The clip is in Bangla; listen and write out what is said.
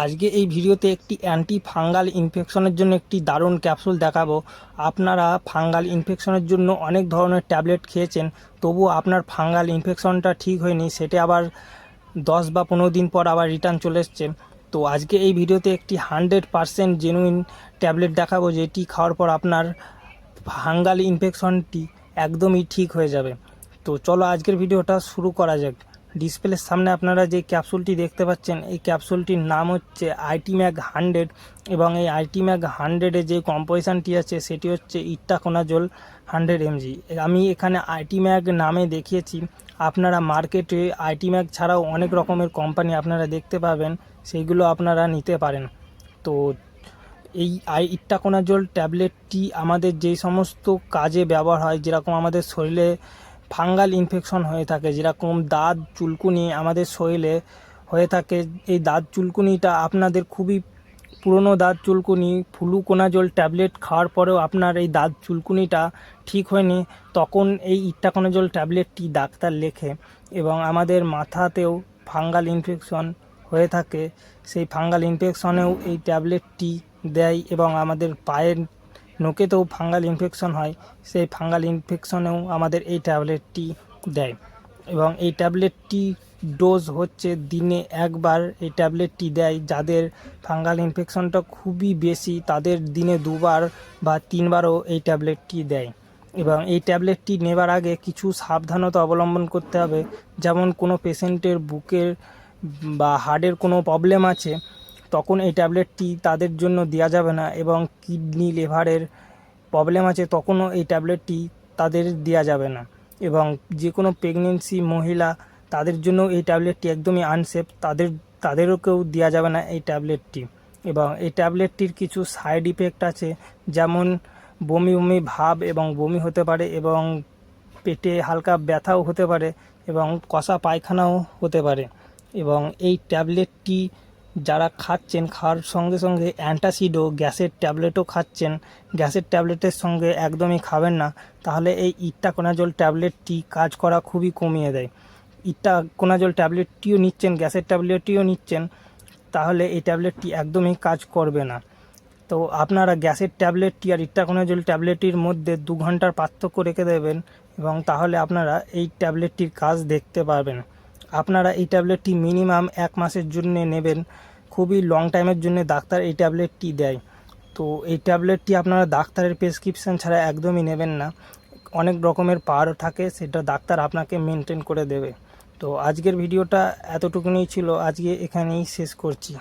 আজকে এই ভিডিওতে একটি অ্যান্টি ফাঙ্গাল ইনফেকশনের জন্য একটি দারুণ ক্যাপসুল দেখাবো। আপনারা ফাঙ্গাল ইনফেকশনের জন্য অনেক ধরনের ট্যাবলেট খেয়েছেন, তবুও আপনার ফাঙ্গাল ইনফেকশনটা ঠিক হয়নি, সেটা আবার 10 বা 15 দিন পর আবার রিটার্ন চলে এসছে। তো আজকে এই ভিডিওতে একটি 100% জেনুইন ট্যাবলেট দেখাবো, যেটি খাওয়ার পর আপনার ফাঙ্গাল ইনফেকশনটি একদমই ঠিক হয়ে যাবে। তো চলো আজকের ভিডিওটা শুরু করা যাক। ডিসপ্লের সামনে আপনারা যে ক্যাপসুলটি দেখতে পাচ্ছেন, এই ক্যাপসুলটির নাম হচ্ছে আইটিম্যাগ 100 এবং এই আইটিম্যাগ 100-এ যে কম্পোজিশনটি আছে সেটি হচ্ছে ইট্টাকোনাজোল 100 mg। আমি এখানে আইটিম্যাগ নামে দেখিয়েছি, আপনারা মার্কেটে আইটিম্যাগ ছাড়াও অনেক রকমের কোম্পানি আপনারা দেখতে পাবেন, সেইগুলো আপনারা নিতে পারেন। তো এই ইট্টাকোনাজোল ট্যাবলেটটি আমাদের যেই সমস্ত কাজে ব্যবহার হয়, যেরকম আমাদের শরীরে ফাঙ্গাল ইনফেকশন হয়ে থাকে, যেরকম দাঁত চুলকুনি আমাদের শরীরে হয়ে থাকে, এই দাঁত চুলকুনিটা আপনাদের খুবই পুরনো দাঁত চুলকুনি, ফ্লুকোনাজোল ট্যাবলেট খাওয়ার পরেও আপনার এই দাঁত চুলকুনিটা ঠিক হয়নি, তখন এই ইট্টাকোনাজোল ট্যাবলেটটি ডাক্তার লেখে। এবং আমাদের মাথাতেও ফাঙ্গাল ইনফেকশন হয়ে থাকে, সেই ফাঙ্গাল ইনফেকশনেও এই ট্যাবলেটটি দেয়। এবং আমাদের পায়ের নোকেতেও ফাঙ্গাল ইনফেকশন হয়, সেই ফাঙ্গাল ইনফেকশনেও আমাদের এই ট্যাবলেটটি দেয়। এবং এই ট্যাবলেটটি ডোজ হচ্ছে দিনে একবার এই ট্যাবলেটটি দেয়। যাদের ফাঙ্গাল ইনফেকশনটা খুবই বেশি, তাদের দিনে 2বার বা 3বারও এই ট্যাবলেটটি দেয়। এবং এই ট্যাবলেটটি নেবার আগে কিছু সাবধানতা অবলম্বন করতে হবে। যেমন কোনো পেশেন্টের বুকের বা হার্টের কোনো প্রবলেম আছে, তখন এই ট্যাবলেটটি তাদের জন্য দেওয়া যাবে না। এবং কিডনি লিভারের প্রবলেম আছে, তখনও এই ট্যাবলেটটি তাদের দেওয়া যাবে না। এবং যে কোনো প্রেগনেন্সি মহিলা, তাদের জন্য এই ট্যাবলেটটি একদমই আনসেফ, তাদেরকেও দেওয়া যাবে না এই ট্যাবলেটটি। এবং এই ট্যাবলেটটির কিছু সাইড ইফেক্ট আছে, যেমন বমি বমি ভাব এবং বমি হতে পারে, এবং পেটে হালকা ব্যথাও হতে পারে, এবং কষা পায়খানাও হতে পারে। এবং এই ট্যাবলেটটি যারা খাচ্ছেন, খাওয়ার সঙ্গে সঙ্গে অ্যান্টাসিডও গ্যাসের ট্যাবলেটও খাচ্ছেন, গ্যাসের ট্যাবলেটের সঙ্গে একদমই খাবেন না, তাহলে এই ইট্টাকোনাজোল ট্যাবলেটটি কাজ করা খুবই কমিয়ে দেয়। ইট্টাকোনাজোল ট্যাবলেটটিও নিচ্ছেন, গ্যাসের ট্যাবলেটটিও নিচ্ছেন, তাহলে এই ট্যাবলেটটি একদমই কাজ করবে না। তো আপনারা গ্যাসের ট্যাবলেটটি আর ইট্টাকোনাজোল ট্যাবলেটটির মধ্যে 2 ঘন্টার পার্থক্য রেখে দেবেন, এবং তাহলে আপনারা এই ট্যাবলেটটির কাজ দেখতে পারবেন। আপনারা এই ট্যাবলেটটি মিনিমাম 1 মাসের জন্য নেবেন, খুবই লং টাইমের জন্য ডাক্তার এই ট্যাবলেটটি দেয়। তো এই ট্যাবলেটটি আপনারা ডাক্তারের প্রেসক্রিপশান ছাড়া একদমই নেবেন না। অনেক রকমের পাওয়ার থাকে, সেটা ডাক্তার আপনাকে মেনটেন করে দেবে। তো আজকের ভিডিওটা এতটুকুনি ছিল, আজকে এখানেই শেষ করছি।